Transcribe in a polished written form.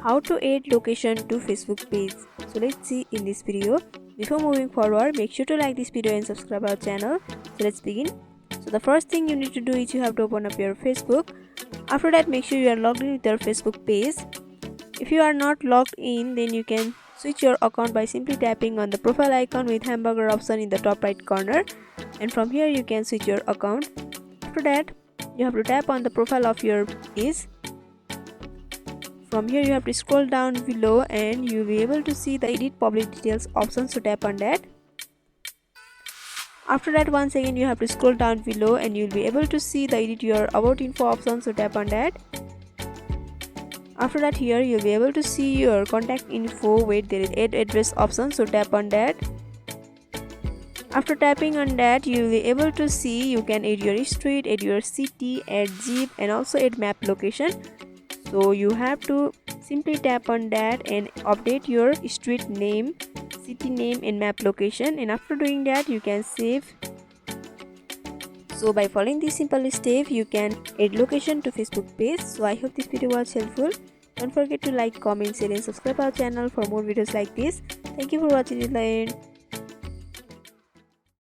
How to add location to Facebook page. So let's see in this video. Before moving forward, make sure to like this video and subscribe our channel. So let's begin. So the first thing you need to do is you have to open up your Facebook. After that, make sure you are logged in with your Facebook page. If you are not logged in, then you can switch your account by simply tapping on the profile icon with hamburger option in the top right corner, and from here you can switch your account. After that, you have to tap on the profile of your page. From here you have to scroll down below and you will be able to see the edit public details option, so tap on that. After that, once again you have to scroll down below and you will be able to see the edit your about info option, so tap on that. After that, here you will be able to see your contact info where there is add address option, so tap on that. After tapping on that, you will be able to see you can add your street, add your city, add zip, and also add map location. So you have to simply tap on that and update your street name, city name, and map location, and after doing that you can save. So by following this simple step, you can add location to Facebook page. So I hope this video was helpful. Don't forget to like, comment, share, and subscribe our channel for more videos like this. Thank you for watching till the end.